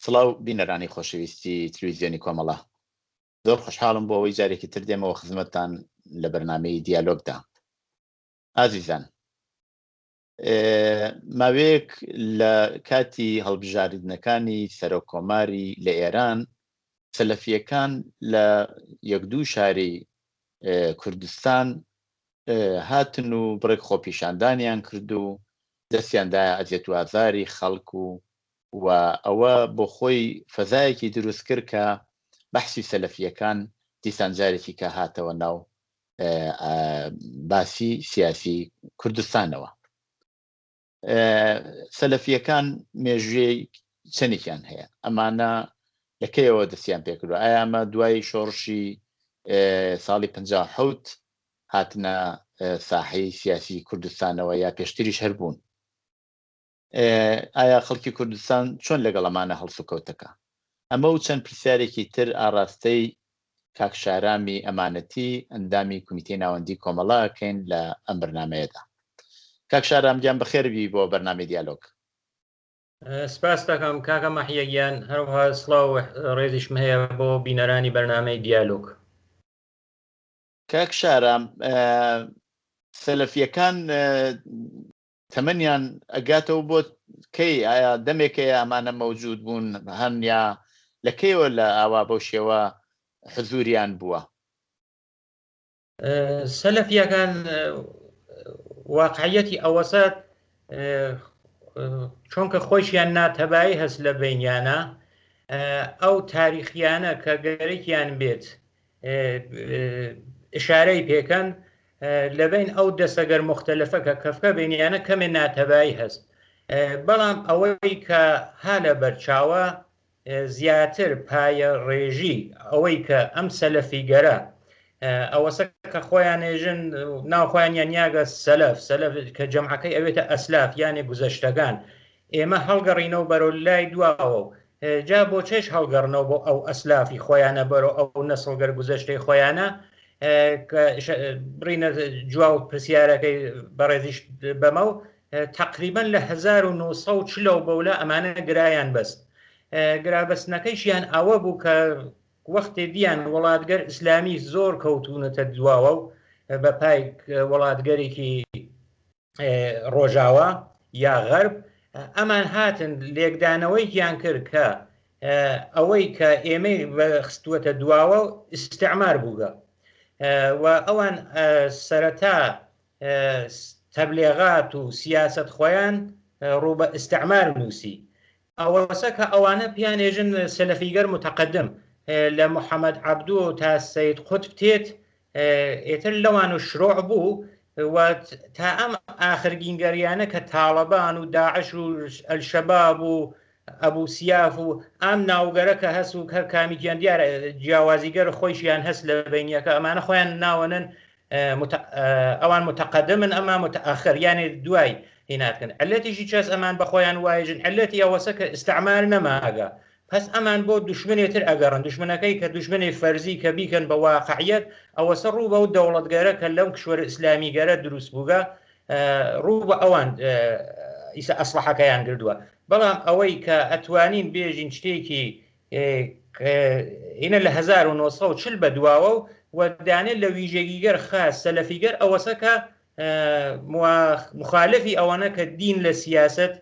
سڵاو بینەرانی خۆشەویستی تلویزیۆنی کۆمەڵە، زۆر خۆشحاڵم بۆ ئەوەی جارێکی تر دێمەوە خزمەتتان لە بەرنامەی دیالۆگدا. ئازیزان، ماوەیەک لە کاتی هەڵبژاردنەکانی سەرۆکۆماری لە ئێران، سەلەفیەکان لە یەک دوو شاری کوردستان هاتن و بڕێک خۆپیشاندانیان کرد و دەستیاندایە ئەزیەت و ئازاری خەڵک و ئەوە بۆ خۆی فەزایەکی دروست کرد کە بەحسی سەلەفیەکان دیسان جارێکی کە هاتەوە ناو باسی سیاسی کوردستانەوە. سەلەفیەکان مێژووی چەندێکیان هەیە، ئەمانە لەکەیەوە دەستیان پێکردو؟ ئایا ئەمە دوای شۆڕشی ساڵی 57 هاتنە ساحەی سیاسی کوردستانەوە یا پێشتریش هەربوون؟ ئایا خەڵکی کوردستان چۆن لەگەڵ ئەمانە هەڵسوکەوتەکە؟ ئەمە و چەند پرسیارێکی تر ئاڕاستەی کاک شارامی ئەمانەتی ئەندامی کۆمیتەی ناوەندی کۆمەڵەکەین لە ئەم بەرنامەیەدا. کاک شارام گیان بەخێربی بۆ بەرنامەی دیالۆگ. سپاس دەکەم کاکە مەحیەگیان، هەروەها سڵاو ڕێزیشم هەیە بۆ بینەرانی بەرنامەی دیالۆگ. کاک شارام، سەلەفیەکان تەمەنیان ئەگاتەوە بۆ کەی؟ ئایا دەمێکەیە ئەمانە مەوجود بوون هەن یا لەکەیەوە لە ئاوا بەو شێوە حزوریان بووە؟ سەلەفیەکان واقعیەتی ئەوەسات چونکە خۆشیان ناتەبایی هەست لە بینیانە، ئەو تاریخیانە کە گەرەێکیان بێت ئشارەی پێکەن لەبین ئەو دەسەگەر مختلفە کە کەفکە بینیانە کەمێ ناتەبایی هەست. بەڵام ئەوەی کە ها لە بەرچاوە زیاتر پایە ڕێژی ئەوەی کە ئەم سەلەفی گەرە ئەوەسە کە خۆیان ێژن ناوخۆیان یانیاگە سەلەف کە جەمعەکەی ئەوێتە ئەسلاف یانێ گوزەشتەکان، ئێمە هەڵگەڕینەوە بەرەو لای دواوە و جا بۆ چێش هەڵگەڕنەوە بۆ ئەو ئەسلافی خۆیانە بەرەو ئەو نەسڵگەر گوزەشتەی خۆیانە بڕینە جووا و پرسیارەکەی بەڕێزیش بەمە و تقریبا لە 1940 بەولا ئەمانە گرایان بەست. گرابەستنەکەیشیان ئەوە بوو کە وەختی دیان وڵاتگەر ئیسلامی زۆر کەوتونەتە دواوە و بە پای وڵاتگەرێکی ڕۆژاوە یا غەرب، ئەمان هاتن لێکدانەوەیکیان کرد کە ئەوەی کە ئێمەی خستووەتە دواوە و ئیستیعمار بووگە و ئەوان سەرەتا تەبلیغات و سیاست خۆیان ڕوو بە ئیستیعمار نووسی. ئەوەسە کە ئەوانە پیانێژن سەلەفیگەر متەقەدم لە محەممەد عەبدوو تا سەید قوتب تێت ئێتر لەوان و شڕۆع بوو و تا ئەم ئاخرگینگەریانە کە تاڵەبان و داعش و ئەلشەباب و ئەبوو سیاف و ئەم ناوگەرە کە هەست و هەر کامیکیان دیارە جیاوازیگەر خۆشیان هەست لە بینیەکە، ئەمانە خۆیان ناوەنن ئەوان متەقەدمن ئەمە متەئەخر یانێ دوای هێناتکەن. علەتیشی چەس ئەمان بەخۆیان وایژن، علەتی ئەوەسە کە ئیستیعمار نەماگە، پس ئەمان بۆ دوشمنێتر ئەگەڕن، دوشمنەکەی کە دوشمنی فەرزی کە بیکەن بە واقعیەت ئەوەسە ڕوو بە و دەوڵەتگەرە کە لەم کشوەرە ئیسلامی گەرە دروست بووگە ڕوو بە ئەوان ئیسا ئەسلحەکەیان کردووە. بەڵام ئەوەی کە ئەتوانین بێژین شتێکی هینە لە 1940 بە دواوە و دانێت لە ویژێگیگەر خاص سەلەفیگەر ئەوەسە کە مخالفی ئەوانە کە دین لە سیاست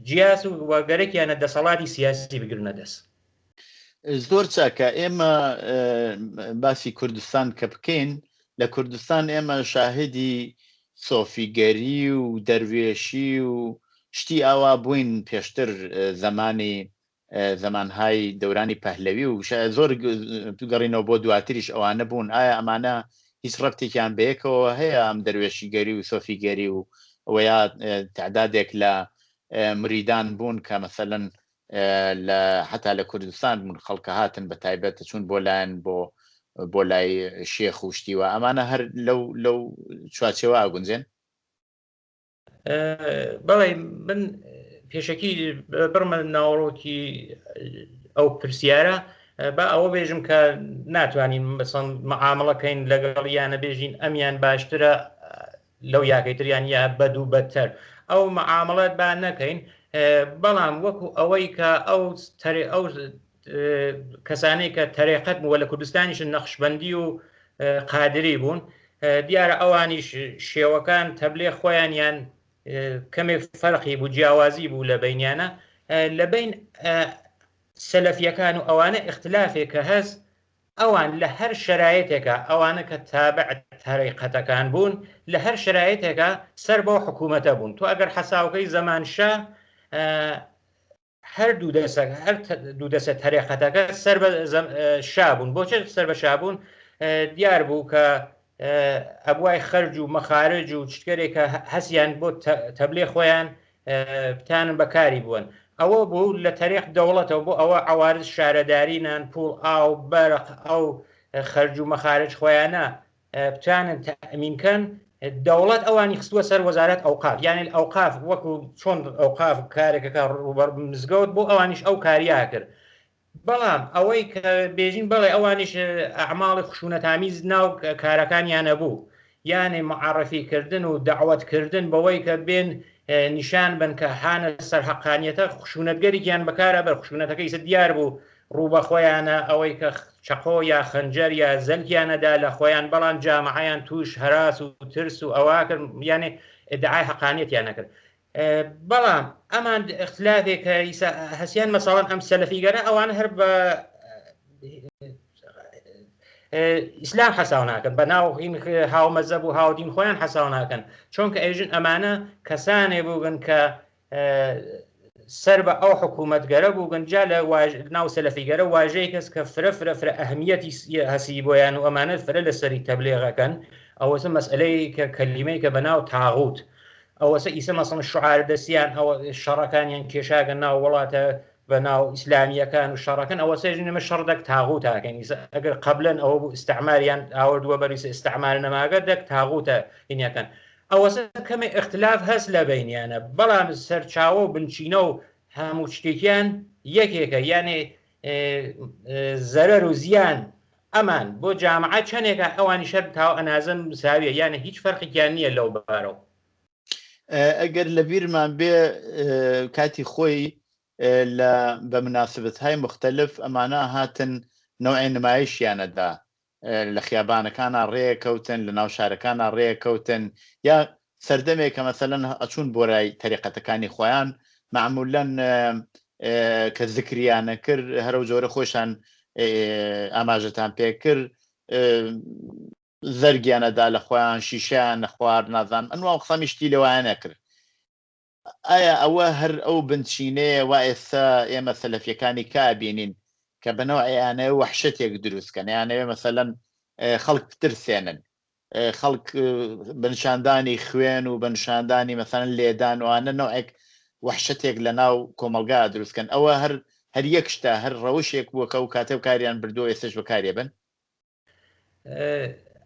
جیاس و گەرەکیانە دەسەڵاتی سیاسی بگرنە دەست. زۆر چاکە. ئێمە باسی کوردستان کە بکەین، لە کوردستان ئێمە شاهدی سۆفیگەری و دەروێشی و شتی ئاوا بووین پێشتر زەمانهای دەورانی پەهلەوی و زۆر گەڕینەوە بۆ دواتریش ئەوانە بوون. ئایا ئەمانە هیچ ڕەبتێکیان بەیەکەوە هەیە ئەم دەروێشیگەری و سۆفیگەری و ئەوەیە تعدادێک لە مریدان بوون کە مەسەلەن حتا لە کوردستان بوون، خەڵکە هاتن بە تایبەتە چوون بۆ لایەن بۆ لای شێخ و شتیوە، ئەمانە هەر لەو چوارچێوە ئاگونجێن؟ بەڵێ من پێشەکی بڕمە ناوەڕۆکی ئەو پرسیارە با ئەوە بێژم کە ناتوانین مەسەڵەن مەعامەڵەکەین لەگەڵ یانە بێژین ئەمیان باشترە لەو یاکەیتریان یا بەد و بەدتر، ئەو مەعامەڵەت با نەکەین. بەڵام وەکو ئەوەی کە ئەو کەسانەی کە تەریقەت وە لە کوردستانیش نەخشبەندی و قادری بوون دیارە ئەوانیش شێوەکان تەبلێ خۆیان یان کەمێک فەرقی بوو جیاوازی بوو لە بینیانە لە بین سەلەفیەکان و ئەوانە اختلافێکە هەست ئەوان لە هەر شرایطێکە ئەوانە کە تابع تەریقەتەکان بوون لە هەر شرایطێکە سەر بۆ حکوومەتە بوون تو ئەگەر حەساوکەی زەمانشا هەر دوو دەسە تەریقەتەکە سەر بە شابوون بۆچێ سەر بە شابوون دیار بوو کە ئەبوای خەرج و مەخارج و چکارێکە هەسیان بۆ تەبلێ خۆیان بتانن بەکاری بوون ئەوە بوو لە تاریخ دەوڵەتەوە بۆ ئەوە عوارض شارەدارینان پوڵ ئاو بەرق ئەو خەرج و مەخارج خۆیانە بتانن تەمینکەن دەوڵەت ئەوانی خستووە سەر وەزارەت ئەوقاف یانی ئەوقاف وەکو چۆن ئەوقاف کارێکەکە ڕوبەر مزگەوت بۆ ئەوانیش ئەو کاریا کرد بەڵام ئەوەی کە بێژین بڵێ ئەوانیش ئەعماڵی خشونەتامیز ناو کارەکانیانە بوو یانێ معرفیکردن و دعوەتکردن بەوەی کە بێن نیشان بن کە هانە سەرحەقانیەتە خشونەتگەریان بەکارە بەر خشونەتەکەی دیار بوو ڕوبە خۆیانە ئەوەی کە چقۆ یا خەنجەر یا زەلکیانەدا لە خۆیان بەڵام جامعیان توش هەراس و ترس و ئەوا کرد یانێ ئدعای حەقانیەتیان نەکرد بەڵام ئەمان اختلافێکە هەسیان مەساڵەن ئەم سەلەفیگەرە ئەوان هەر بە ئیسلام حەساو ناکەن بە ناو هاومەزەب و هاودین خۆیان حەساو ناکەن چونکە ئێژن ئەمانە کەسانێ بووگن کە سەر بە ئەو حکوومەتگەرە بووگن جا لە ناو سەلەفیگەرە واژەی کەس کە فرە ئەهمیەتی هەسی بۆیان و ئەمانەت فرە لەسەری تەبلیغەکەن ئەوەسە مەسئلەی کە کەلیمەی کە بە ناو تاغوت ئەوەسە ئیسە مەسەڵەن شعار دەستیان ئەوە شەڕەکانیان کێشاگەن ناو وڵاتە بە ناو ئیسلامیەکان و شەڕەکەن ئەوە سێژنەمە شەڕدەک تاغوتاکەن ئەگەر قبلن ئەوە بوو ئستعماریان ئاوردووە بەریسە ئستعمار نەماگە دەک تاغوتە هینیەکەن ئەوەسە کەمێ اختلاف هەست لە بینیانە بەڵام سەرچاوە و بنچینە و هەموو شتێکیان یەکێکە یانێ زەرەر و زیان ئەمان بۆ جامعە چەندێکە ئەوانی شەر تاو ئەنازم مساویە یانە هیچ فەرقێکیان نییە لەو بەبارەوە ئەگەر لە بیرمان بێ کاتی خۆی بە مناسبەت‌های مختلف ئەمانە هاتن نەوعی نمایشیانەدا لە خیابانەکانە ڕێکەوتن لە ناو شارەکانە ڕێکەوتن یا سەردەمێکە مەسەلەن ئەچوون بۆ لای تەریقەتەکانی خۆیان معمولاً کە ذکریانە کرد هەرو جۆرە خۆشان ئاماژەتان پێ کرد زەرگیانەدا لە خۆیان شیشیان نەخوارد نازان ئەنوا قسەمیشتی لەوایە نەکرد ئایا ئەوە هەر ئەو بنچینەیە وا ئێستا ئێمە سەلەفیەکانی کابینین کە بەنەوەیانە وەحشەتێک دروستکەن یانەوێ مەسەلەن خەڵک بترسێنن خەڵک بنشاندانی خوێن و بنشاندانی مەسەلەن لێدان وانە نوعێک وەحشەتێک لە ناو کۆمەلگا دروستکەن ئەوە هەر یەک شتە هەر ڕەوشێک بووەکە و کاتێ و کاریان بردووە ئێستش بەکارێ بن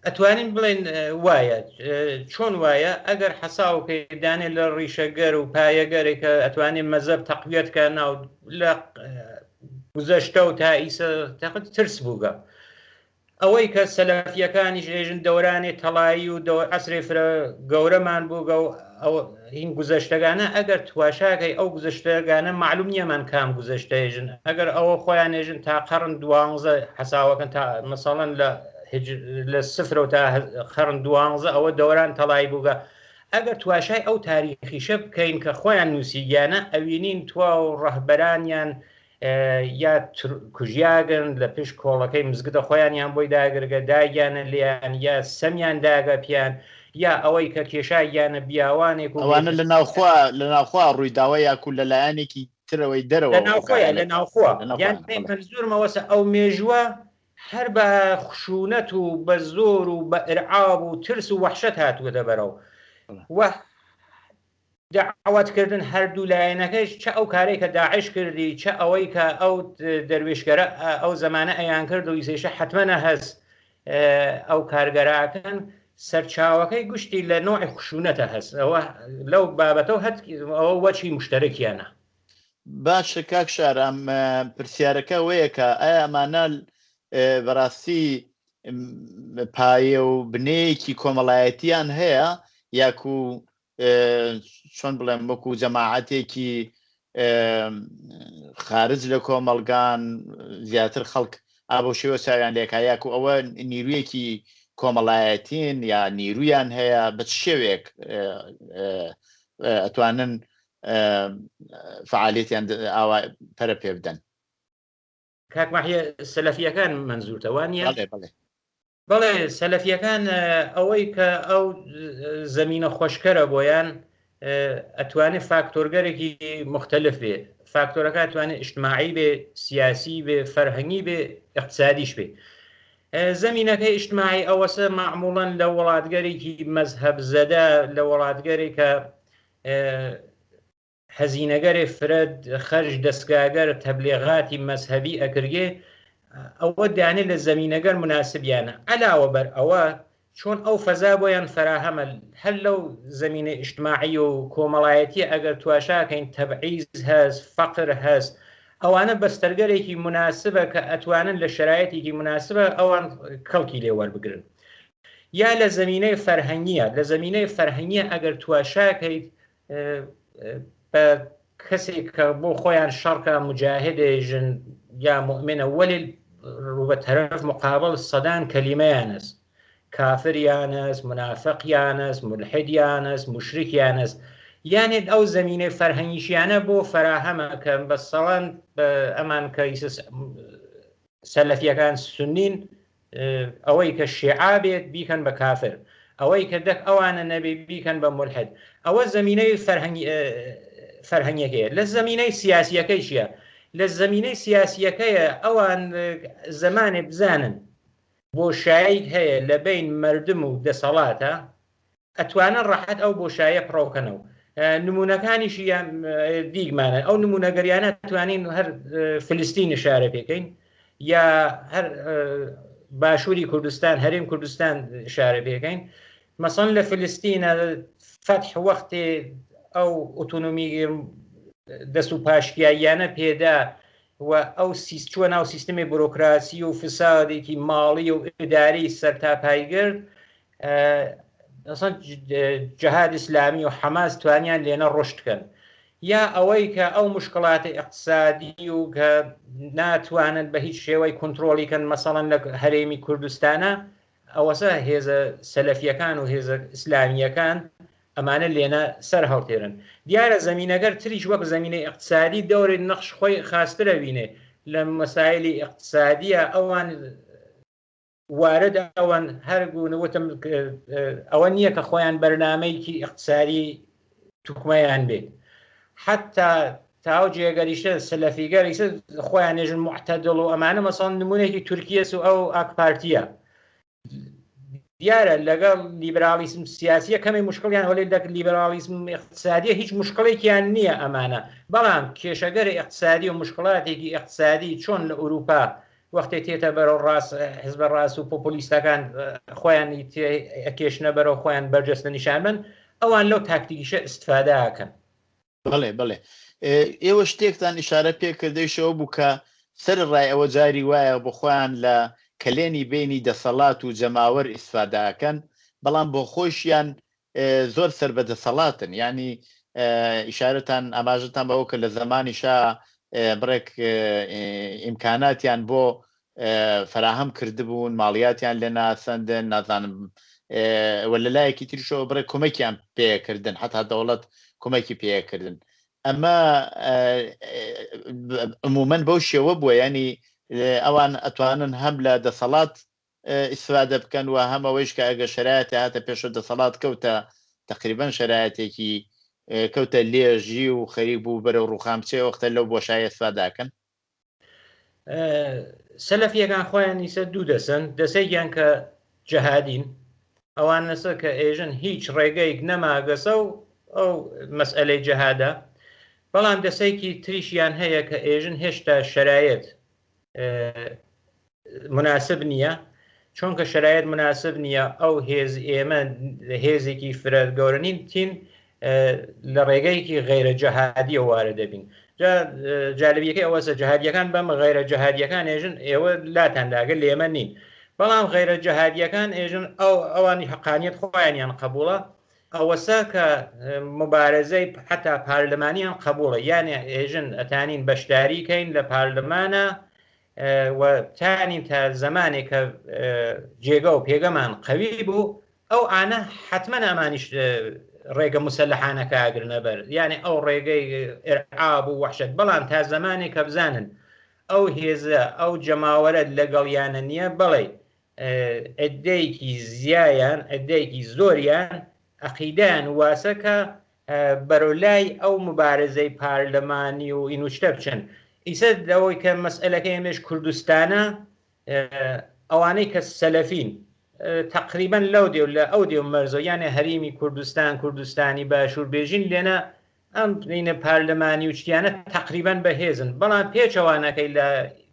ئەتوانین بڵێن وایە چۆن وایە ئەگەر حەساوکەی دانێ لە ڕیشەگەر و پایەگەرێکە ئەتوانین مەزەب تەقویەتکە ناو لە گوزەشتە و تا ئیسە تەقت ترس بووگە ئەوەی کە سەلەفیەکانیش ێژن دەورانی تەڵایی و ئەسرێ فرە گەورەمان بووگە و هین گوزەشتەگانە ئەگەر تواشاکەی ئەو گوزەشتەگانە معلوم نیەمان کام گوزەشتەێژن ئەگەر ئەوە خۆیان ێژن تا قەرن 12 حەساوەکەن تا مەسەڵەن لە سفرەوە تا قەرن 12 ئەوە دەوران تەڵایی بووگە ئەگەر تواشای ئەو تاریخیشە بکەین کە خۆیان نووسیگیانە ئەوینین توا و ڕەهبەرانیان یا کوژیاگەن لە پێش کۆڵەکەی مزگتە خۆیانیان بۆی داگرگە داگیانە لیان یا سەمیان داگە پیان یا ئەوەی کە کێشاییانە بیاوانێک ئەوانە لە ناوخوا ڕوویداوە یاکو لەلایەنێکی ترەوەی دەرەوە لە ناوخوا یان منزورمەوەسە ئەو مێژووە هەر بە خشونەت و بە زۆر و بە ئرعاب و ترس و وەحشەت هاتووەتە بەرەو وە دعوەتکردن هەردوو لایەنەکەش چە ئەو کارێک کە داعش کردی چە ئەوەی کە ئەو دەروێشگەرە ئەو زمانە ئەیان کرد و ئیسێشە حتمەنە هەست ئەو کارگەراکەن سەرچاوەکەی گشتی لە نوعی خشونەتە هەست ئەوە لەو بابەتەوە ئەوە وەچی مشتەرەکیانە باشە کاک شارام پرسیارەکە وەیەکە ئایا ئەمانە بەڕاستی پایە و بنەیەکی کۆمەڵایەتیان هەیە یاکو چۆن بڵێم وەکو جەماعەتێکی خارج لە کۆمەڵگان زیاتر خەڵک ئابۆ شێوە چاویان لێکایاک و ئەوە نیرویەکی کۆمەڵایەتین یا نیرویان هەیە بە شێوێک ئەتوانن فعالیتیان ئاوا پەرە پێ بدەن. کاک مەحیە سەلەفیەکان منزورتەوانە؟ بەڵێ بەڵێ سەلەفیەکان ئەوەی کە ئەو زەمینە خۆشکەرە بۆیان ئەتوانێت فاکتۆرگەرێکی مختلف بێ، فاکتۆرەکە ئەتوانێت ئیجتماعی بێ، سیاسی بێ، فەرهەنگی بێ، اقتصادیش بێ. زەمینەکەی ئیجتماعی ئەوەسە معموڵەن لە وڵاتگەرێکی مەزهەب زەدە، لە وڵاتگەرێکە هەزینەگەرێ فرد خەرج دەستگاگەر تەبلیغاتی مەزهەبی ئەکرێ، ئەوە دانێت لە زەمینەگەر مناسبیانە. علاوە بەر ئەوە چۆن ئەو فەزا بۆیان فراهەمە هەر لەو زەمینە ئیجتماعی و کۆمەڵایەتی ئەگەر تواشاکەین تەبعیز هەست، فەقر هەست، ئەوانە بەستەرگەرێکی مناسبە کە ئەتوانن لە شرایەتێکی مناسبە ئەوان کەڵکی لێ وەربگرن. یا لە زەمینەی فەرهەنگیە، لە زەمینەی فەرهەنگیە ئەگەر تواشاکەیت بە کەسێک کە بۆ خۆیان شەڕکە مجاهدێژن یا مؤمنە وەلی ڕوبە تەرەف مقابل سەدان کەلیمەیانەست، کافریانەست، منافقیانەست، ملحیدیانەست، مشرکیانەست، یانێ ئەو زەمینەی فەرهەنگیشیانە بۆ فراهەمەکەن بە سەڵەن ئەمان کە سەلەفیەکان سنین ئەوەی کە شیعا بێت بیکەن بە کافر، ئەوەی کە دەک ئەوانە نەبێ بیکەن بە ملحد. ئەوە زەمینەی فەرهەنگیەکەیە. لە زەمینەی سیاسیەکەی چیە؟ لە زەمینەی سیاسیەکەیە ئەوان زەمانێ بزانن بۆشاییت هەیە لە بین مردم و دەسەڵاتە، ئەتوانن ڕەحەت ئەو بۆشاییە پڕۆکەنەوە. نمونونەکانیشی دیگمانە، ئەو نمونەگەریانە توانین هەر فلستین شارە پێکەین یا هەر باشووری کوردستان، هەرێم کوردستان شارە پێکەین. مەسەڵەن لە فلستینە فەتح وەختێ ئەو ئۆتۆنۆمی دەست و پاشکیاییانە پێدا و ئەو چووە ناو سیستەمی بۆرۆکراسی و فسادێکی ماڵی و ئیداری سەرتاپایگرت، جەهاد ئیسلامی و حەماس توانیان لێنە ڕشتکەن. یا ئەوەی کە ئەو مشکڵاتی اقتصادی و کە ناتوانن بە هیچ شێوەی کۆنتترۆلیکەن مەسەڵەن لە هەرێمی کوردستانە، ئەوەسە هێزە سەلەفیەکان و هێزە ئیسلامیەکان ئەمانە لێنە سەر هەڵتێرن. دیارە زەمینەگەر تریش وەک زەمینەی اقتصادی دەوری نەخش خۆی خاسترە بینێ لە مەسایلی اقتصادیە، ئەوان وارد ئەوان هەرگوونەوەتم ئەوە نییە کە خۆیان بەرنامەیەکی اقتصادی توکمەیان بێت. حتا تاو جێگەریشە سەلەفیگەریشە خۆیان نێژن معتەدڵ و ئەمانە مەسەڵەن نمونێکی تورکیە و ئەو ئاکپارتیە. دیارە لەگەڵ لیبرالیسم سیاسیە کەمی مشکلیان هەولێ دەک لیبرالیسم اقتصادیە هیچ مشکڵێکیان نییە ئەمانە، بەڵام کێشەگەری اقتصادی و مشکڵاتێکی اقتصادی چۆن لە ئوروپا وەختێ تێتە بەرەو ڕاست حزبە ڕاست و پۆپۆلیستەکان خۆیان ئەکێشنە بەرەو خۆیان بەرجەستە نیشان بن، ئەوان لەو تاکتیکیشە ئیستفادەکەن. بەڵێ بەڵێ ئێوە شتێکتان ئیشارە پێکردەیشەوە بوو کە سەر ڕای ئەوە جاری وایە بۆ خۆیان لە کەلێنی بینی دەسەڵات و جەماوەر ئیسفادەکەن، بەڵام بۆ خۆشیان زۆر سەر بە دەسەڵاتن. ینی ئیشارەتان ئاماژتان بەوە کە لە زمانی شا بڕێک ئیمکاناتیان بۆ فراهەم کردبوون، ماڵیاتیان لێ ناسەندن، نازانم وە لە لایەکی تریشەوە بڕێک کۆمەکیان پێکردن، حتا دەوڵەت کۆمەکی پێکردن. ئەمە عمومەن بەو شێوە بووە، ینی ئەوان ئەتوانن هەم لە دەسەڵات ئیسفادە بکەن و هەمەوەیش کە ئەگە شرایەتی هاتە پێشە دەسەڵات کەوتە تقریبان شرایەتێکی کەوتە لێژی و خەریک بوو بەرەو ڕووخامچێ وەختە لەو بۆشایە ئیسفادەکەن. سەلەفیەکان خۆیان نیسە دوو دەسن، دەسێکیان کە جەهادین، ئەوان نەسە کە ئێژن هیچ ڕێگەیەک نەماگەسە و ئەو مەسئلەی جەهادە، بەڵام دەسێکی تریشیان هەیە کە ئێژن هێشتا شرایەت مناسب نییە، چونکە شرایەت مناسب نییە ئەو هێز ئێمە هێزێکی فرە گەورەنین تین لە ڕێگەیەکی غیرە جەهادیە وارە دەبین. جالبیەکەی ئەوەسە جەهادیەکان بەم غیرە جەهادیەکان ئێژن ئێوە لاتانداگە لێمە نین، بەڵام غیرە جەهادیەکان ئێژن ئەوانی حەقانیەت خۆیانیان قبوڵە، ئەوەسا کە مبارزەی حتا پارلمانیان قبولە یانێ ئێژن ئەتانین بەشداریکەین لە پارلمانە تانین تا زمانێک کە جێگە و پێگەمان قەوی بوو ئەو ئانە حتمما ئەمانیش ڕێگە مسلحانەکە ئاگرنە بەر یعنی ئەو ڕێگەی ئێرعاب و وحشت بەڵام تا زمانێک کە بزانن ئەو هێزە ئەو جەماوەرە لەگەڵیانە نییە بڵێ ئەدەیەکی زیایان ئەدەیەکی زۆریان عەقیدەیان واسە کە بەرەولای ئەو مبارزەی پارلەمانی و ئینوشتە بچن ئیسە لەوەی کە مەسئلەکەی ئێمەش کوردستانە ئەوانەی کە سەلەفین تقریبا لەو دێ لە ئەو دێ مەرزۆ یانە هەریمی کوردستانی باشوور بێژین لێنە ئەم بینە پارلەمانی وشتیانە تقریبا بەهێزن بەڵام پێچەوانەکەی لە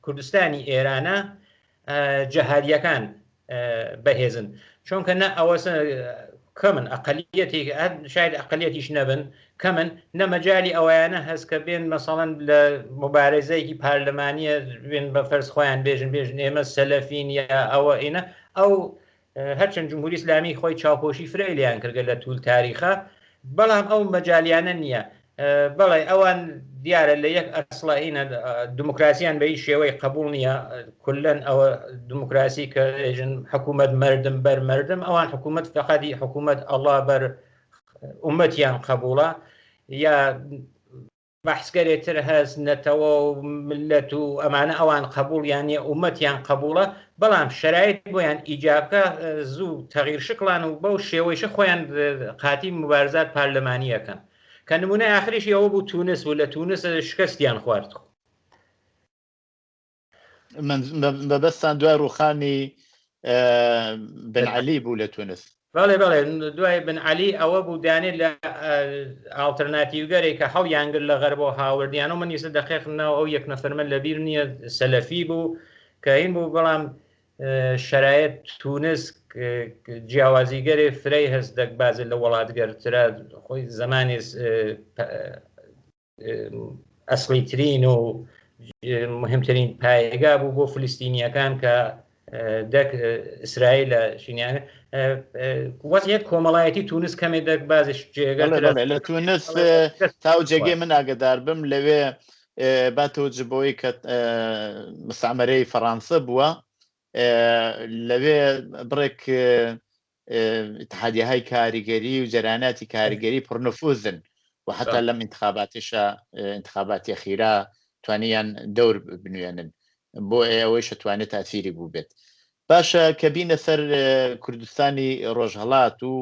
کوردستانی ئێرانە جەهادیەکان بەهێزن چونکە نە ئەوە کەمن ئەقەلیەتی شاید ئەقەلیەتیش نەبن کەمن نەمەجای ئەوەیانە هەست کە بێن مەسەڵەن لە مبارزەیەکی پارلەمانیە بێن بە فەرز خۆیان بێژن ئێمە سەلەفین یا ئەوە ئینە ئەو هەرچەند جمهوری ئیسلامی خۆی چاوپۆشی فرەی لیان کردگە لە توول تاریخە بەڵام ئەو مەجالیانە نییە بەڵێ ئەوان دیارە لە یەک ئەسڵائینە دموکراسیان بە هیچ شێوەی قبول نییە کولەن ئەوە دموکراسی کە ئێژن حکوومەت مردم بەر مردم ئەوان حکوومەت فقەدی حکوومەت ئەڵڵا بەر ئومەتیان قبوڵە یا بەحسکەرێتتر هەست نەتەوە و ملەت و ئەمانە ئەوان قبول یانە ئومەتیان قبوڵە بەڵام شرایط بۆیان ئیجابکە زوو تەغیر شکڵان و بەو شێوەیشە خۆیان قاتی مبارزات پارلەمانیەکەن کە نمونە ئاخریشی ئەوە بوو تونس و لە تونس شکستیان خوارد بەبەستان دوای ڕوخانی بن عەلی بوو لە تونس بەڵێ دوای بن عەلی ئەوە بوو دانێت لە ئالتەرناتیڤگەرێک کە هەڵیان گرت لە غەربەوە هاوردیان و من ئیسە دەقیقنەوە ئەو یەک نەفەرمە لەبیر نییە سەلەفی بوو کە هین بوو بەڵام شرایط تونس جیاوازیگەرێ فرەی هەست دەک بازێت لە وڵاتگەرترا خۆی زمانی ئەسڵیترین و مهمترین پایگا بوو بۆ فلستینیەکان کە دەک ئیسرائیل لە شینیانە وەزیەت کۆمەڵایەتی تونس کەمێ دەک بازش جێگە لە تونس تاو جێگەی من ئاگدار بم لەوێ باتەوە جبەوەی کە مستعمەرەی فەڕەنسا بووە لەوێ بڕێک اتحادیەهای کاریگەری و جەراناتی کاریگەری پڕنفوزن و حتا لەم انتخاباتی خیرا توانیان دەور بنوێنن بۆ ئەوەی شەتوانێت تاثیری بوو بێت باشە کە بینە سەر کوردستانی ڕۆژهەڵات و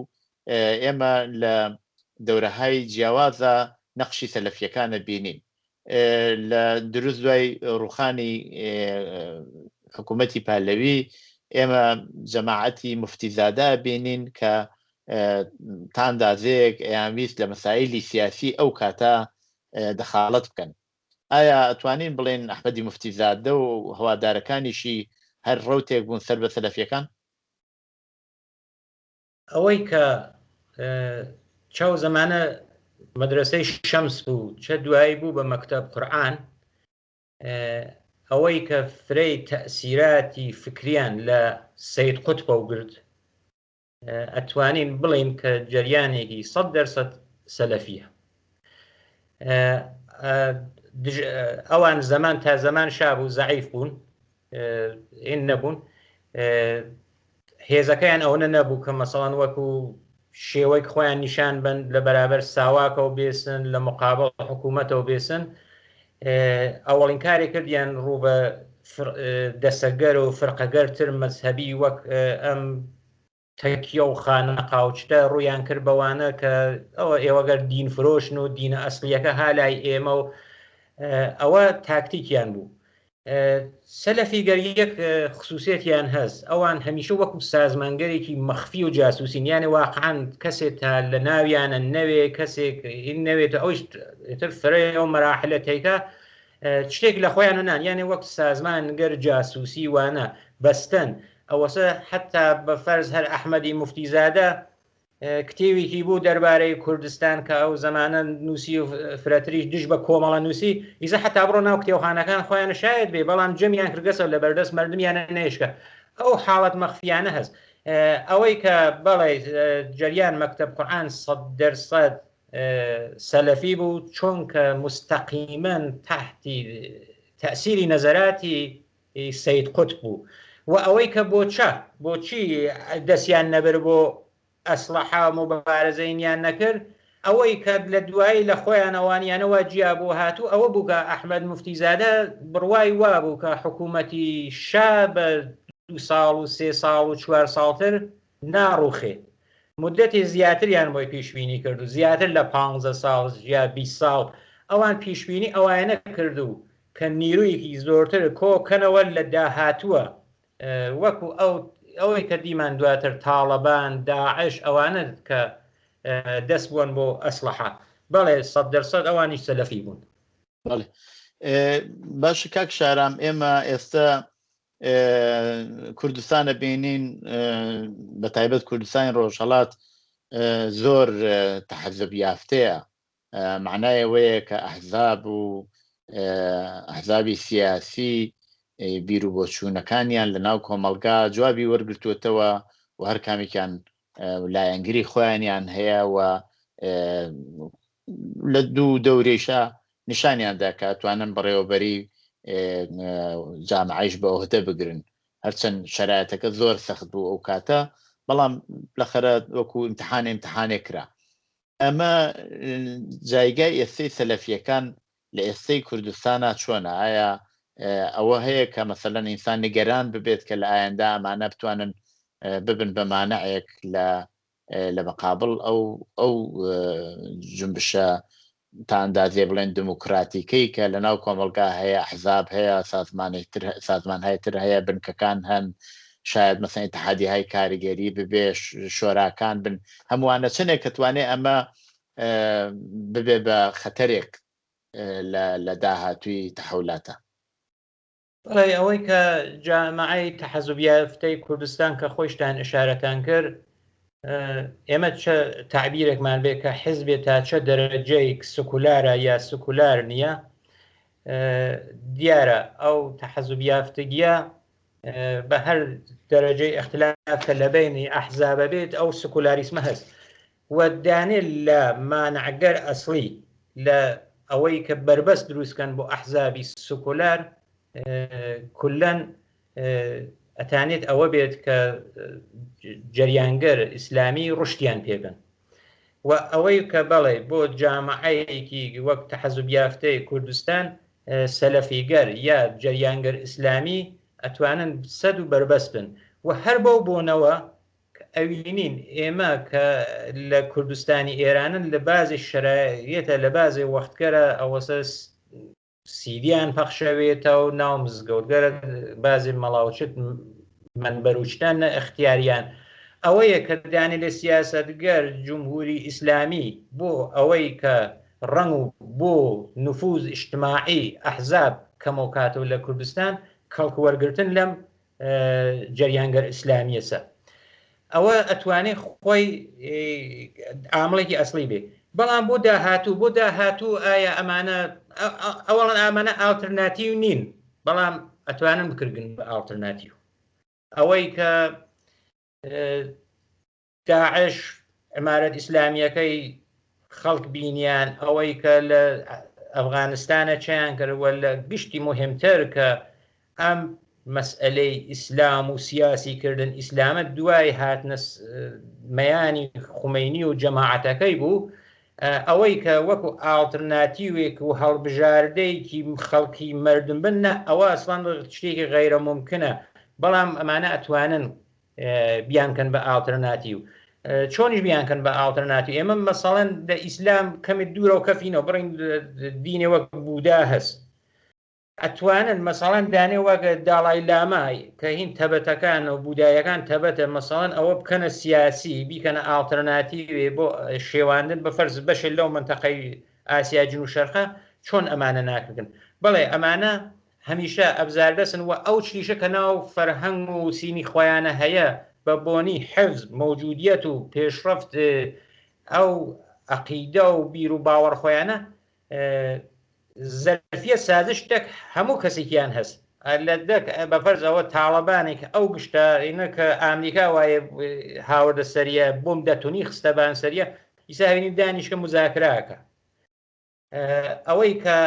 ئێمە لە دەورەهای جیاوازە نەقشی سەلەفیەکانە بینین لە دروست دوای ڕوخانی حکوومەتی پالەوی ئێمە جەماعەتی مفتیزادە بینین کە تاندازەیەک ئەیانویست لە مەسائلی سیاسی ئەو کاتە دەخاڵەت بکەن ئایا ئەتوانین بڵێن ئەحمەدی مفتیزادە و هەوادارەکانیشی هەر ڕوتێک بوون سەر بە سەلەفیەکان ئەوەی کە چاو زەمانە مەدرسەی شەمس بوو چە دوایی بوو بە مەکتەب قورئان ئەوەی کە فرەی تەئسیراتی فکریان لە سەید قوتبە و گرت ئەتوانین بڵین کە جەریانێکی 100% سەلەفیە ئەوان زەمان تا زەمان شاب و زەعیف بوون ئین نەبوون هێزەکەیان ئەوە نەبوو کە مەسەڵەن وەکو شێوەی خۆیان نیشان بن لە بەرابەر ساواکەوە بێسن لە مقابل حکوومەتەوە بێسن ئەوەڵین کارێک کردیان ڕوو بە دەسەگەر و فرقەگەرتر مەزهەبی وەک ئەم تەکیە و خانە قاوچتە ڕوویان کرد بەوانە کە ئەوە ئێوەگەر دین فرۆشن و دینە ئەسلیەکە هالای ئێمە و ئەوە تاکتیکیان بوو سەلەفی گەریەک خصوصیەتیان هەست ئەوان هەمیشە وەکو سازمانگەرێکی مەخفی و جاسووسین یانێ واقعاً کەسێک تا لە ناویانە نەوێ کەسێک نەوێت ئەوش تر فرەیە و مەراحلەتەیکە شتێک لە خۆیان نان یانێ وەک سازمانگەر جاسووسی وانە بەستن ئەوەسە حتا بە فەرز هەر ئەحمەدی موفتیزادە کتێوێکی بوو دەربارەی کوردستان کە ئەو زەمانە نووسی و فرەتریش دش بە کۆمەڵە نووسی ئیزە حتا بڕۆ ناو کتێوخانەکان خۆیان شاید بێ بەڵام جەمیان کردگەسە لە بەردەست مردمیانە نێشکە ئەو حاڵەت مەخفیانە هەست ئەوەی کە بەڵێ جریان مەکتەب قورئان 100% سەلەفی بوو چونکە مستەقیمەن تحتی تەسیری نەزەراتی سەید قوتب بوو و ئەوەی کە بۆچی دەستیان نەبر بۆ ئەسلحا مبارزەینیان نەکرد ئەوەی کە لە دوایی لە خۆیان ئەوانیانەوە جیا بۆ هاتوو ئەوە بوو کە ئەحمەد موفتیزادە بڕوای وا بوو کە حکوومەتی شا بە 2 ساڵ و 3 ساڵ و 4 ساڵتر ناڕوخێ مدەتی زیاتریان بۆی پیشبینی کرد و زیاتر لە 15 ساڵ یا 20 ساڵ ئەوان پیشبینی ئەوانە کردو کە نیرویەکی زۆرتر کۆکەنەوە لە داهاتووە وەکو ئەوەی کە دیمان دواتر تاڵەبان داعش ئەوانە کە دەست بوون بۆ ئەسلحە بەڵێ 100% ئەوانیش سەلەفی بوون. بەڵێ باش کاک شارام ئێمە ئێستا کوردستانە بینین بە تایبەت کوردستانی ڕۆژهەڵات زۆر تەحەزب یافتەیە معنای ئەوەیە کە ئەحزاب و ئەحزابی سیاسی بیر و بۆچوونەکانیان لە ناو کۆمەڵگا جوابی وەرگرتووەتەوە و هەر کامێکیان لایەنگری خۆیانیان هەیە و لە دوو دەورێشە نیشانیاندا کە ئەتوانن بەڕێوەبەری جامعەیش بە عوهدە بگرن هەرچەند شەرایەتەکە زۆر سەخت بوو ئەو کاتە بەڵام لەخەرە وەکو ئیمتحانێک کرا. ئەمە جایگای ئێستەی سەلەفیەکان لە ئێستەی کوردستانە چۆنە؟ ئایا ئەوە هەیە کە مەسەلەن ئینسان نیگەران ببێت کە لە ئایندا ئەمانە بتوانن ببن بە مانەعێک لە مەقابڵ ئەو جنبشە تا ئەندازێ بڵێن دموکراتیکەی کە لە ناو کۆمەڵگا هەیە ئەحزاب هەیە سازمانهای تر هەیە بنکەکان هەن شاید مەسەڵەن ئیتحادیەهای کاریگەری ببێ شۆراکان بن هەمووانە چنێک کە توانێ ئەمە ببێ بە خەتەرێک لە داهاتووی تەحولاتە. ئەوەی کە جامعەی تەحەزب یافتەی کوردستان کە خۆشتان ئشارەتان کرد ئێمە چه تعبیرێکمان بێ کە حیزبێت تا چه دەرەجەیەک سکولارە یا سکولار نییە دیارە ئەو تەحەزب یافتگیە بە هەر دەرەجەی اختلاف کە لە بینی ئەحزابە بێت ئەو سکولاریسمە هەست و دانێت لە مانعگەر ئەسڵی لە ئەوەی کە بربەست دروستکەن بۆ ئەحزابی سکولار کولەن ئەتانێت ئەوە بێت کە جەریانگەر ئیسلامی ڕشتیان پێبن و ئەوەی کە بەڵێ بۆ جامعەیەکی وەک تەحەزب یافتەی کوردستان سەلەفیگەر یا جەریانگەر ئیسلامی ئەتوانن سەد و بربەست بن و هەر بەو بوونەوە ئەوینین ئێمە کە لە کوردستانی ئێرانن لە بازی شرایەتە لە بازی وەختگەرە ئەوەسە سیدیان پەخشەوێتەوە و ناو مزگەوتگەرە بازی مەڵاوچت منبەروچتان نە اختیاریان ئەوەیە کە دانی لە سیاسەتگەر جمهوری ئیسلامی بۆ ئەوەی کە ڕنگ و بۆ نفوذ اجتماعی ئەحزاب کەمەوکاتەوە لە کوردستان کەڵکو وەرگرتن لەم جەریانگەر ئیسلامیەسە ئەوە ئەتوانێت خۆی عامڵێکی ئەسڵی بێ بەڵام بۆ داهاتوو ئایا ئەمانە ئەوڵەن ئامانە ئالتەرناتیو نین بەڵام ئەتوانن بکردن بە ئالتەرناتیو ئەوەی کە داعش عمارەت ئیسلامیەکەی خەڵک بینیان ئەوەی کە لە ئەفغانستانە چیان کردوە لە گشتی مهمتر کە ئەم مەسئلەی ئیسلام و سیاسیکردن ئیسلامە دوای هاتنە مەیانی خومەینی و جەماعەتەکەی بوو ئەوەی کە وەکو ئالتەرناتیوێک و هەڵبژاردەیەکی خەڵکی مردم بن نە ئەوە ئەسڵان شتێکی غەیرە ممکنە بەڵام ئەمانە ئەتوانن بیانکەن بە ئالتەرناتیو چۆنیش بیانکەن بە ئالتەرناتیو ئێمە مەسەڵەن لە ئیسلام کەمی دوورە و کەفینەوە بڕین دینێ وەک بوودا هەست ئەتوانن مەسەڵەن دانێ وەکە داڵای لامای کە هین تەبەتەکان و بودایەکان تەبەتە مەسەڵەن ئەوە بکەنە سیاسی بیکەنە ئالتەرناتیوێ بۆ شێواندن بە فەرز بەشێ لەو منتەقەی ئاسیا جنوب شەرقە چۆن ئەمانە ناکردن بەڵێ ئەمانە هەمیشە ئەبزاردەسن و ئەو چیشە کە ناو فەرهەنگ و سینی خۆیانە هەیە بە بۆنی حفظ موجودیەت و پێشرەفت ئەو عەقیدە و بیر و باوەڕ خۆیانە زەرفیە سازش شتێک هەموو کەسێکیان هەست لە دەک بەفەرزەوە تاڵەبانێک ئەو گشتینە کە ئامریکا وایە هاوردە سەریە بۆم دەتونی خستەبان سەریە ئیساهێنی دانیشکە مزاکراکە ئەوەی کە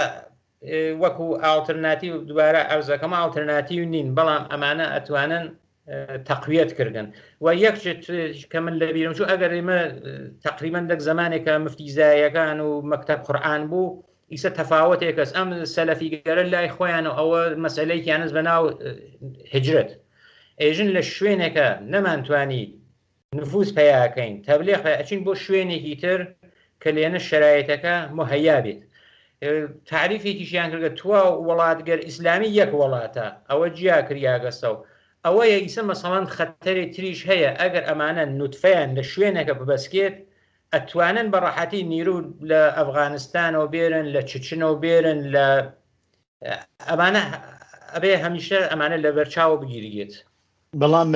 وەکو ئالتەرناتیو دووبارە ئەرزەکەمە ئالتەرناتیو نین بەڵام ئەمانە ئەتوانن تەقویەت و یەکشت کە من لە بیرم چوو ئەگەر ئێمە تقریبان دەک زمانێکە مفتیزایەکان و مەکتەب قورئان بوو ئیسە تەفاوتێکەس ئەم سەلەفیگەرە لای خۆیان و ئەوە مەسئلەیەکیانز بەناو هجرەت ئێژن لە شوێنێکە نەمانتوانی نفوس پیاکەین تەبلیغ ئەچین بۆ شوێنێکی تر کە لێنە شرایەتەکە مهیا بێت تعریفێکیشیان کردە تووە وڵاتگەر ئیسلامی یەک وڵاتە ئەوە جیا کریاگەستە و ئەوەیە ئیسە مەسەڵەن خەتەرێک تریش هەیە ئەگەر ئەمانە نوتفەیان لە شوێنێکە ببەسکێت ئەتوانن بە ڕەحەتی نیرو لە ئەفغانستانەوە بێرن لە چچنەوە بێرن لە ئەمانە ئەبێ هەمیشە ئەمانە لە بەرچاوە بگیرێت بەڵام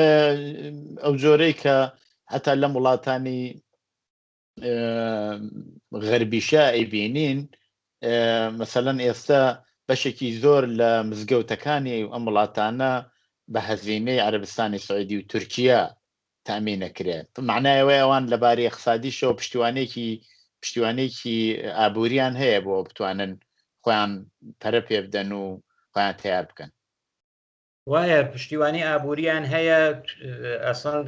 ئەو جۆرەی کە هەتا لەم وڵاتانی غەربیشە ئەیبینین مەسەلەن ئێستا بەشێکی زۆر لە مزگەوتەکانی ئەم وڵاتانە بە هەزینەی عەرەبستانی سعودی و تورکیا تامینەکرێت معنایەوەی ئەوان لەبارەی اقتصادیشەوە پشتیوانێکی ئابووریان هەیە بۆ بتوانن خۆیان پەرە پێ بدەن و خۆیان تیار بکەن وایە پشتیوانی ئابووریان هەیە ئەسڵ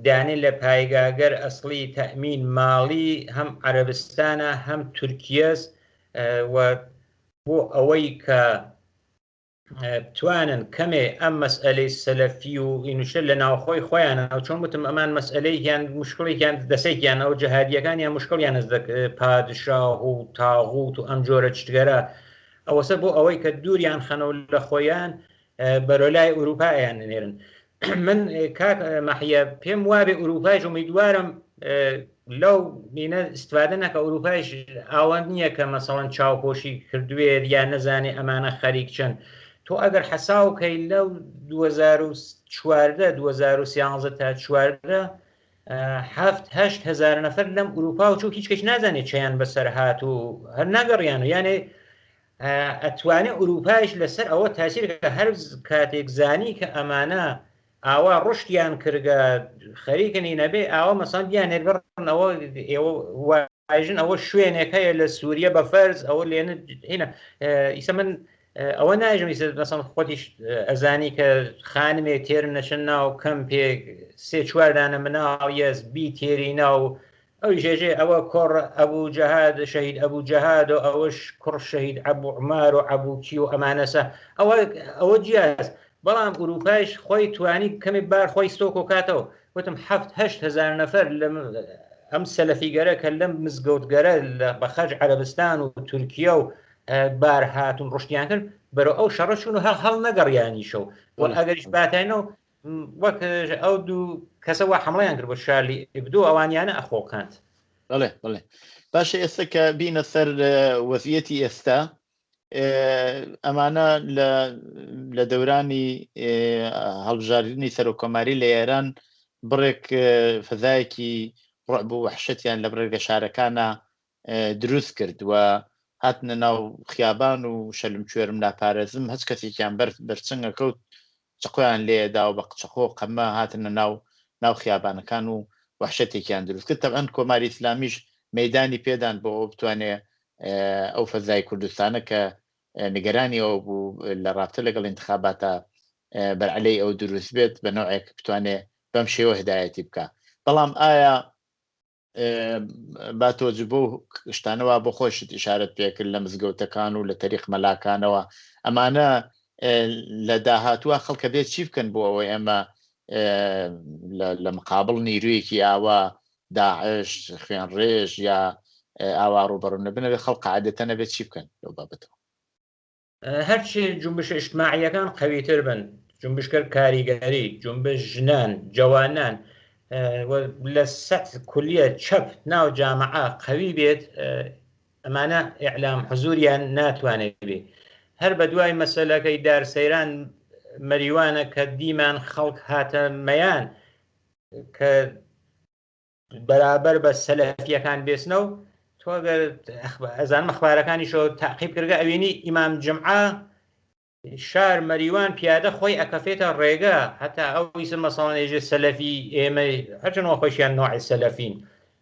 دانی لە پایگاگەر ئەسڵی تەمین ماڵی هەم عەرەبستانە هەم تورکیەس و بۆ ئەوەی کە توانن کەمێ ئەم مەسئلەی سەلەفی و ئینوشە لە ناوخۆی خۆیانە ئەو چۆن وتم ئەمان مەسئلەیەکیان مشکڵێکیان دەسێکیان ئەو جەهادیەکانیان مشکڵیان پادشاه و تاغوت و ئەم جۆرە چتگەرە ئەوەسە بۆ ئەوەی کە دووریان خەنەوە لە خۆیان بەرەلای ئوروپایان نێرن من کاک مەحیە پێم وابێ ئوروپایش ئومیدوارم لەو بینە استفادە نەکە ئوروپایش ئاوەند نییە کە مەسەڵەن چاوپۆشی کردوێت یا نەزانێ ئەمانە خەریک چەند تۆ ئەگەر حەساوکەی لەو 2014 تا 2014 7-8 هزار نەفەر لەم ئوروپا و چوو هیچ کەس نازانێت چیان بەسەر هات و هەر ناگەڕیان و یانێ ئەتوانێت ئوروپایش لەسەر ئەوە تاسیرکە هەر کاتێک زانی کە ئەمانە ئاوا ڕشتیان کردگە خەریکنی نەبێ ئاوە مەسان بیانێت بڕنەوە ئێوەژن ئەوە شوێنێک هەیە لە سووریە بە فەرز ئەوە لێنە هینە ئیسە من ئەوە ناژم مەسەن خۆتیش ئەزانی کە خانمێ تێر نەچن ناو کەم پێک 3-4 دانە مناڵ یەس بی تێری ناو ئەو ژێژێ ئەوە کۆڕ ئەبوو جەهاد شەهید ئەبوو جەهاد و ئەوەش کوڕ شەهید ئەبوو عومار و ئەبووکی و ئەمانەسە ئەوە جیاز بەڵام ئوروپایش خۆی توانی کەمی بار خۆی ستۆک و کاتەوە وتم 7-8 هزار نەفەر ئەم سەلەفیگەرە کە لەم مزگەوتگەرە بە خەرج عەرەبستان و تورکیا و بار هاتون ڕشتیان کرد بەرەو ئەو شەڕەچون و هەڵ نەگەڕیانیشەوە و ئەگەریش باتینەوە وەک ئەو دوو کەسەوە حمڵیان کرد بۆ شارلی ئبدۆ ئەوانیانە ئەخۆکاند بڵێ باشە ئێستا کە بینە سەر وەزیەتی ئێستا ئەمانە لە دەورانی هەڵبژاردننی سەرۆکۆماری لە ئێران بڕێک فەزایەکی ڕعب و وەحشەتیان لە بڕێگە شارەکانە دروست کرد و هاتنە ناو خیابان و شەلم کوێرم لاپارێزم هەچ کەسێکیان بەرچنگە کەوت چقۆیان لێدا و بە قچەخۆ قەمە هاتنە ناو خیابانەکان و وەحشەتێکیان دروست کرد تەبعەن کۆماری ئیسلامیش مەیدانی پێدان بۆ بتوانێت ئەو فەزای کوردستانە کە نیگەرانی ئەو بوو لە ڕابطە لەگەڵ انتخاباتە بەرعەلەی ئەو دروست بێت بە نوعێک بتوانێت بەم شێوە هدایەتی بکە بەڵام ئایا با تۆجب بۆ شتانەوە بۆ خۆشت ئیشارەت پێکرد لە مزگەوتەکان و لە تەریخ مەلاکانەوە ئەمانە لە داهاتووە خەڵکە بێت چی بکەن بۆ ئەوەی ئەمە لە مقابل نیرویەکی ئاوا داعش خوێن ڕێژ یا ئاوا ڕوبەڕوو نەبنەوێ خەڵق عادەتە نەبێت چی بکەن لەو بابەتەوە هەرچی جنبش ئیجتماعیەکان قەویتر بن جنبشکەر کاریگەری جنبش ژنان جوانان لە سەد کولیە چەپ ناو جامعە قەوی بێت ئەمانە ئیعلام حزوریان ناتوانێت بێ هەر بە دوای مەسەلەکەی دارسەیران مەریوانە کە دیمان خەڵک هاتە مەیان کە بەرابەر بە سەلەفیەکان بێسنەوە تۆ ئەزان مەخبارەکانیشەوە تاقیب کردگە ئەوێنی ئیمام جمعە شار مەریوان پیادە خۆی ئەکەفێتە ڕێگە هەتا ئەویسە مەسەڵەن ێژێ سەلەفی ئێمە هەرچەنەوە خۆشیان نوعی سەلەفین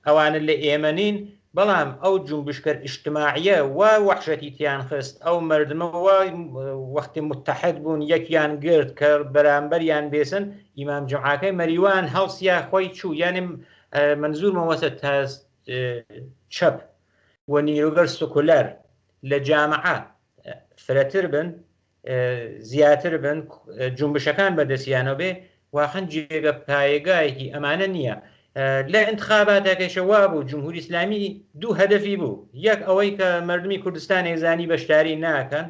ئەوانە لە ئێمە نین بەڵام ئەو جومبشکە ئیجتماعیە وا وەحشەتی تیان خست ئەو مردمە وەختی متحد بوون یەکیان گرت کە بەرامبەریان بێسن ئیمام جەمعاکەی مەریوان هەڵسیا خۆی چوو یعنی منزورمەوەسە تا چەپ و نیرۆگەر سکولەر لە جامعە فرەتر بن زیاتر بن جومبشەکان بەدەستیانەوە بێ واخەن جێگە پایەگایەکی ئەمانە نییە لە انتخاباتەکەشەوا بوو جمهوری ئیسلامی دوو هەدەفی بوو یەک ئەوەی کە مردمی کوردستان ێزانی بەشداری ناکەن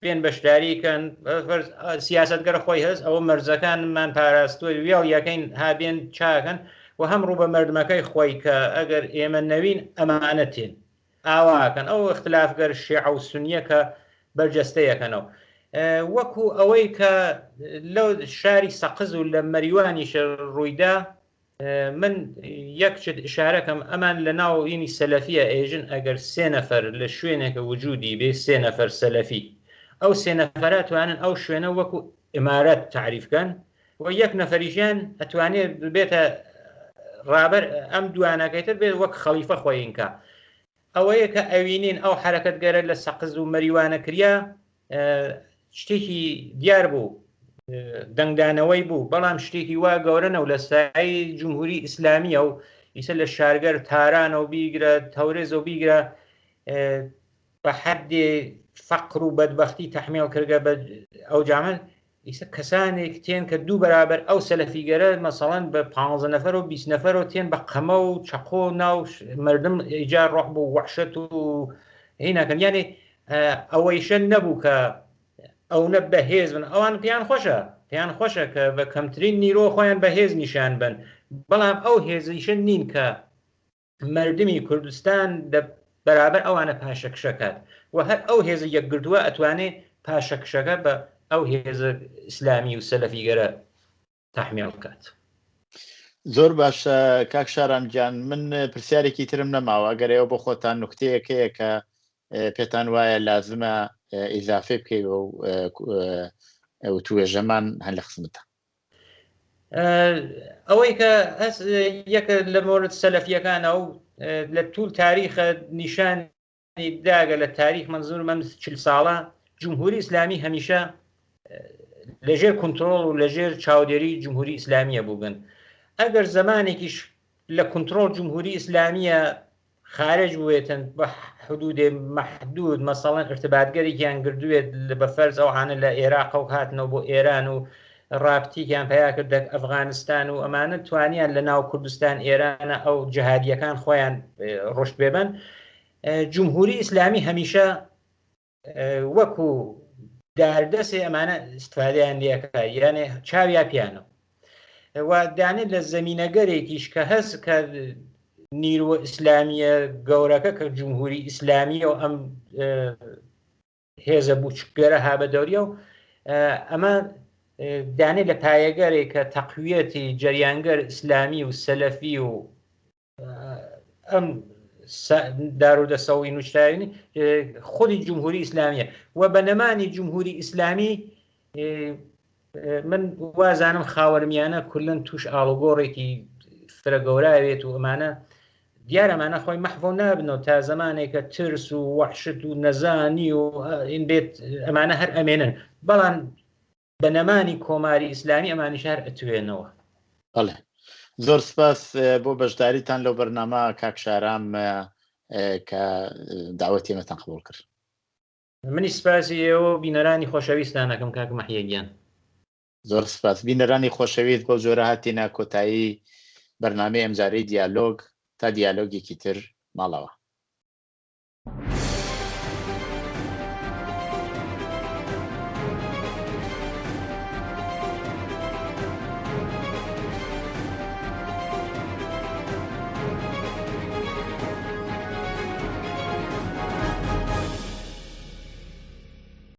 پێن بەشداریکەن سیاستگەر خۆی هەست ئەوە مەرزەکانمان پاراستوی وێڵ یەکەین هابێن چاکەن و هەم ڕوو بە مردمەکەی خۆی کە ئەگەر ئێمە نەوین ئەمانە تێن ئاواکەن ئەو اختلافگەر شیعە و سونیە کە بەرجەستەیەکەنەوە وەکو ئەوەی کە لەو شاری سەقز و لە مەریوانیش ڕوویدا من یەک ئشارەکەم ئەمان لە ناوینی سەلەفیە ئێژن ئەگەر سێ نەفەر لە شوێنێکە وجودی بێ سێ نەفەر سەلەفی ئەو سێ نەفەرە توانن ئەو شوێنە وەکو ئیمارەت تعریفکەن و یەک نەفەریشیان ئەتوانێت بێتە ڕابەر ئەم دوانەکەیتر بێت وەک خەلیفە خۆینکە ئەوەیە کە ئەوینین ئەو حرەکەت گەرە لە سەقز و مەریوانە کریا شتێکی دیار بوو دەنگدانەوەی بوو بەڵام شتێکی وا گەورەنە و لە سای جمهوری ئیسلامیە و ئیسە لە شارگەر تارانە و بیگرە تەورێزە و بیگرە بە حەدێ فەقر و بەدبەختی تەحمیل کردگە بە ئەو جامن ئیسە کەسانێک تێن کە دوو بەرابەر ئەو سەلەفیگەرە مەسەڵەن بە 15 نەفەر و 20 نەفەر و تێن بە قەمە و چەقۆ ناو مردم ئیجار ڕۆح بوو وەحشەت و هینەکەن یانێ ئەوەیشە نەبوو کە ئەوە بەهێز بن ئەوان پێیان خۆشە کە بە کەمترین نیرۆ خۆیان بەهێز نیشان بن بەڵام ئەو هێزیشە نین کە مردمی کوردستان بەرابەر ئەوانە پاشەکشەکات و هەر ئەو هێزە یەکگرتووە ئەتوانێت پاشەکشەکە بە ئەو هێزە ئیسلامی و سەلەفیگەرە تەحمیل بکات. زۆر باشە کاک شاران گیان من پرسیارێکی ترم نەماوە ئەگەرەوە بۆ خۆتان نوکتەیەکەیە کە پێتان وایە لازمە ئیزافێ بکەیەوە و توێژەمان هەن لە خزمەتە ئەوەی کە یەکە لە مۆرد سەلەفیەکانە و لە توول تاریخە نیشانی داگە لە تاریخ منزور من 40 ساڵە جمهوری ئیسلامی هەمیشە لەژێر کنترۆڵ و لەژێر چاودێری جمهوری ئیسلامیە بووبن ئەگەر زمانێکیش لە کنترۆڵ جمهوری ئیسلامیە خارج بوێتن بە حدودێ محدود مەسەڵەن ارتباطگەرێکیان گردوێت بە فەرز ئەوانە لە عێراق و هاتنەوە بۆ ئێران و ڕابتیکیان پیا کرد ئەفغانستان و ئەمانە توانیان لە ناو کوردستان ئێرانە ئەو جەهادیەکان خۆیان ڕشت بێبن جمهوری ئیسلامی هەمیشە وەکو داردەسێ ئەمانە استفادەیان لێەکە یانێ چاویا پیانەوە و دانێت لە زەمینەگەرێکیش کە هەست کە نیروە ئیسلامیە گەورەکە کە جمهوری ئیسلامیە و ئەم هێزە بوچگەرە هابەدەوریە و ئەمە دانێت لە پایەگەرێک کە تەقویەتی جەریانگەر ئیسلامی و سەلەفی و ئەم دارودەسەوی نوشتاوینی خودی جمهوری ئیسلامیە و بە نەمانی جمهوری ئیسلامی من وازانم خاوەرمیانە کولن توش ئاڵوگۆڕێکی فرە گەورایێت و ئەمانە دیارەمانە خۆی مەحڤ نابنەوە تا زمانێکە ترس و وەحشت و نەزانی و این بێت ئەمانە هەر ئەمێنن بەڵام بە نەمانی کۆماری ئیسلامی ئەمانی شار ئەتوێنەوە. بەڵێ زۆر سپاس بۆ بەشداریتان لەو بەرنامە کاک شارام کە داوەتی ئێمەتان قبوڵ کرد. منی سپاسی ئێوە بینەرانی خۆشەویستانەکەم کاک مەحیەگیان. زۆر سپاس بینەرانی خۆشەویست بۆ جۆرە هاتینە کۆتایی بەرنامەی ئەمجارەی دیالۆگ تا دیالۆگێکی تر ماڵەوە.